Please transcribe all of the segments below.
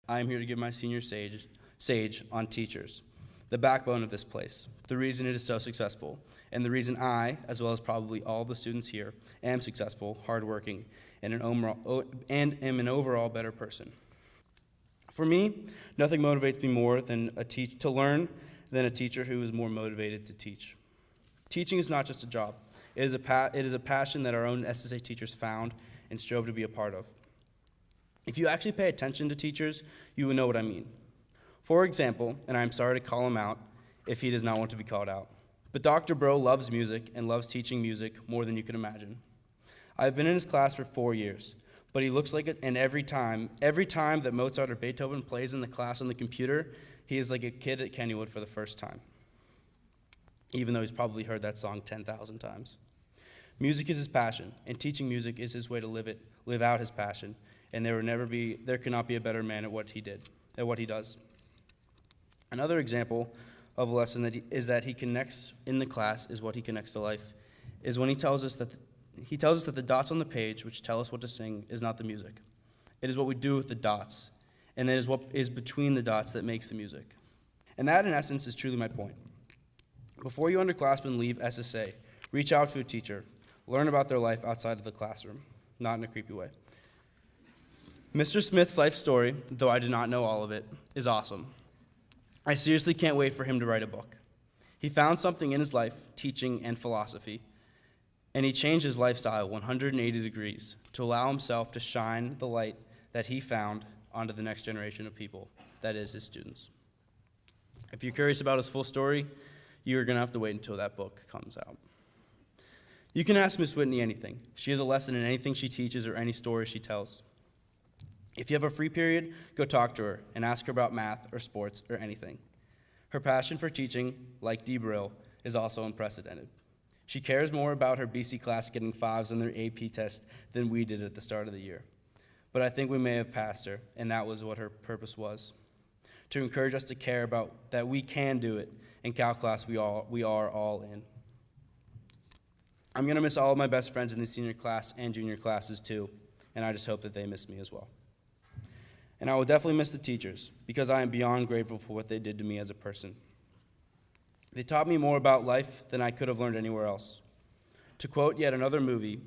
I am here to give my senior sage on teachers, the backbone of this place, the reason it is so successful, and the reason I, as well as probably all the students here, am successful, hardworking, and am an overall better person. For me, nothing motivates me more to learn than a teacher who is more motivated to teach. Teaching is not just a job. It is a passion that our own SSA teachers found and strove to be a part of. If you actually pay attention to teachers, you will know what I mean. For example, and I'm sorry to call him out if he does not want to be called out, but Dr. Bro loves music and loves teaching music more than you can imagine. I've been in his class for 4 years, but he looks like it, and every time that Mozart or Beethoven plays in the class on the computer, he is like a kid at Kennywood for the first time, even though he's probably heard that song 10,000 times. Music is his passion, and teaching music is his way to live out his passion, and there cannot be a better man at what he does. Another example of a lesson that he connects in the class is what he connects to life, is when he tells us that the dots on the page which tell us what to sing is not the music. It is what we do with the dots, and that is what is between the dots that makes the music. And that, in essence, is truly my point. Before you underclassmen leave SSA, reach out to a teacher. Learn about their life outside of the classroom, not in a creepy way. Mr. Smith's life story, though I did not know all of it, is awesome. I seriously can't wait for him to write a book. He found something in his life, teaching and philosophy, and he changed his lifestyle 180 degrees to allow himself to shine the light that he found onto the next generation of people, that is, his students. If you're curious about his full story, you're going to have to wait until that book comes out. You can ask Miss Whitney anything. She has a lesson in anything she teaches or any story she tells. If you have a free period, go talk to her and ask her about math or sports or anything. Her passion for teaching, like Dee Brill, is also unprecedented. She cares more about her BC class getting 5s on their AP test than we did at the start of the year. But I think we may have passed her, and that was what her purpose was, to encourage us to care about that we can do it. In Calc class, we are all in. I'm going to miss all of my best friends in the senior class and junior classes too, and I just hope that they miss me as well. And I will definitely miss the teachers, because I am beyond grateful for what they did to me as a person. They taught me more about life than I could have learned anywhere else. To quote yet another movie,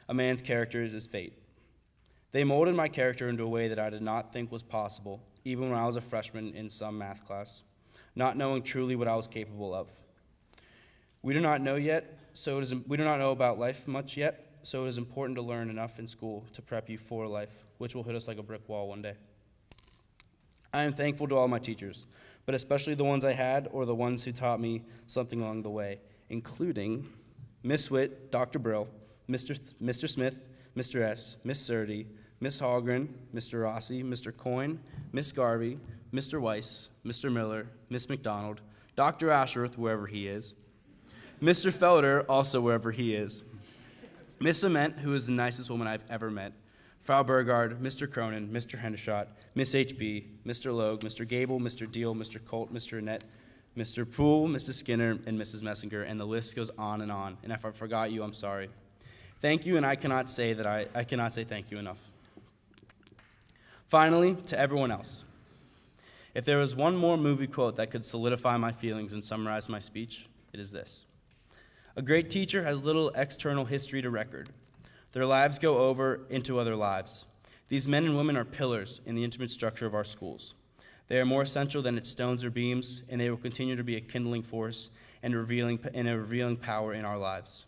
a man's character is his fate. They molded my character into a way that I did not think was possible, even when I was a freshman in some math class, not knowing truly what I was capable of. We do not know about life much yet, so it is important to learn enough in school to prep you for life, which will hit us like a brick wall one day. I am thankful to all my teachers, but especially the ones I had or the ones who taught me something along the way, including Miss Witt, Dr. Brill, Mr. Smith, Mr. S., Miss Surdy, Miss Hallgren, Mr. Rossi, Mr. Coyne, Miss Garvey, Mr. Weiss, Mr. Miller, Miss McDonald, Dr. Ashworth, wherever he is, Mr. Felder, also wherever he is, Miss Ament, who is the nicest woman I've ever met, Frau Burgard, Mr. Cronin, Mr. Hendershot, Miss HB, Mr. Logue, Mr. Gable, Mr. Deal, Mr. Colt, Mr. Annette, Mr. Poole, Mrs. Skinner, and Mrs. Messinger, and the list goes on, and if I forgot you, I'm sorry. Thank you, and I cannot say thank you enough. Finally, to everyone else, if there was one more movie quote that could solidify my feelings and summarize my speech, it is this. A great teacher has little external history to record. Their lives go over into other lives. These men and women are pillars in the intimate structure of our schools. They are more essential than its stones or beams, and they will continue to be a kindling force and a revealing power in our lives.